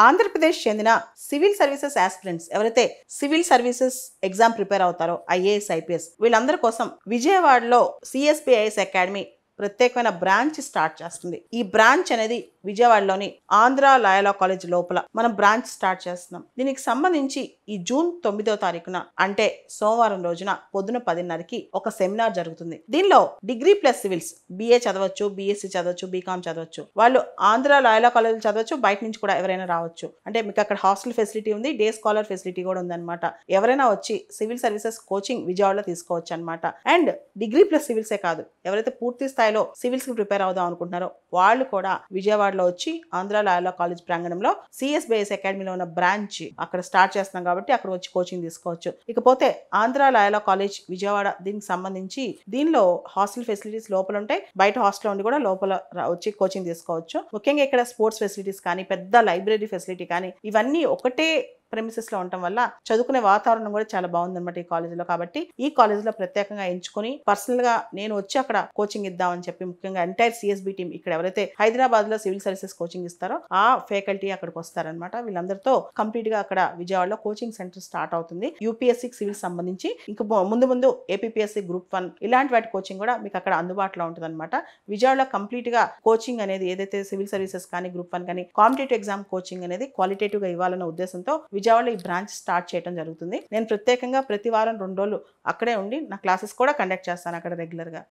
ఆంధ్రప్రదేశ్ చెందిన civil services aspirants ఎవరైతే civil services exam prepare అవుతారో ఐఏఎస్ ఐపీఎస్ వీళ్ళందరి కోసం విజయవాడలో సిఎస్పిఐఎస్ అకాడమీ ప్రత్యేకమైన బ్రాంచ్ స్టార్ట్ చేస్తుంది. ఈ బ్రాంచ్ అనేది విజయవాడలోని ఆంధ్ర లాయలా కాలేజ్ లోపల మనం బ్రాంచ్ స్టార్ట్ చేస్తున్నాం. దీనికి సంబంధించి ఈ జూన్ 9వ తారీఖున అంటే సోమవారం రోజున పొద్దున 10:30కి ఒక సెమినార్ జరుగుతుంది. దీనిలో డిగ్రీ ప్లస్ సివిల్స్ బిఏ చదవచ్చు, బిఎస్సి చదవచ్చు, బీకామ్ చదవచ్చు. వాళ్ళు ఆంధ్ర లాయలా కాలేజ్ చదవచ్చు, బయట నుంచి కూడా ఎవరైనా రావచ్చు. అంటే మీకు అక్కడ హాస్టల్ ఫెసిలిటీ ఉంది, డే స్కాలర్ ఫెసిలిటీ కూడా ఉందన్నమాట. ఎవరైనా వచ్చి సివిల్ సర్వీసెస్ కోచింగ్ విజయవాడలో తీసుకోవచ్చు అనమాట. అండ్ డిగ్రీ ప్లస్ సివిల్సే కాదు, ఎవరైతే పూర్తి స్థాయిలో సివిల్స్ కి ప్రిపేర్ అవుదాం అనుకుంటున్నారో వాళ్ళు కూడా విజయవాడలో వచ్చి ఆంధ్ర లాయలా కాలేజ్ ప్రాంగణంలో సిఎస్బిఐఎస్ అకాడమీలో ఉన్న బ్రాంచ్ అక్కడ స్టార్ట్ చేస్తున్నాం కాబట్టి అక్కడ వచ్చి కోచింగ్ తీసుకోవచ్చు. ఇకపోతే ఆంధ్ర లాయలా కాలేజ్ విజయవాడ దీనికి సంబంధించి దీనిలో హాస్టల్ ఫెసిలిటీస్ లోపల ఉంటాయి, బయట హాస్టల్ ఉండి కూడా లోపల వచ్చి కోచింగ్ తీసుకోవచ్చు. ముఖ్యంగా ఇక్కడ స్పోర్ట్స్ ఫెసిలిటీస్ కానీ, పెద్ద లైబ్రరీ ఫెసిలిటీ కానీ ఇవన్నీ ఒకటే ప్రెమిసెస్ లో ఉండటం వల్ల చదువుకునే వాతావరణం కూడా చాలా బాగుందన్నమాట ఈ కాలేజీలో. కాబట్టి ఈ కాలేజీలో ప్రత్యేకంగా ఎంచుకొని పర్సనల్ గా నేను వచ్చి అక్కడ కోచింగ్ ఇద్దామని చెప్పి ముఖ్యంగా ఎంటైర్ సిఎస్బి టీం ఇక్కడ ఎవరైతే హైదరాబాద్ లో సివిల్ సర్వీసెస్ కోచింగ్ ఇస్తారో ఆ ఫ్యాకల్టీ అక్కడికి వస్తారనమాట. వీళ్ళందరితో కంప్లీట్ గా అక్కడ విజయవాడలో కోచింగ్ సెంటర్ స్టార్ట్ అవుతుంది. యూపీఎస్సీ సివిల్ సంబంధించి ఇంకా ముందు ఏపీఎస్సీ గ్రూప్ 1 ఇలాంటి వాటి కోచింగ్ కూడా మీకు అక్కడ అందుబాటులో ఉంటుంది అనమాట. విజయవాడలో కంప్లీట్ గా కోచింగ్ అనేది ఏదైతే సివిల్ సర్వీసెస్ కానీ, గ్రూప్ 1 కానీ కాంపిటేటివ్ ఎగ్జామ్ కోచింగ్ అనేది క్వాలిటేటివ్ గా ఇవ్వాలన్న ఉద్దేశంతో విజయవాడలో ఈ బ్రాంచ్ స్టార్ట్ చేయడం జరుగుతుంది. నేను ప్రత్యేకంగా ప్రతి వారం 2 రోజులు అక్కడే ఉండి నా క్లాసెస్ కూడా కండక్ట్ చేస్తాను అక్కడ రెగ్యులర్ గా.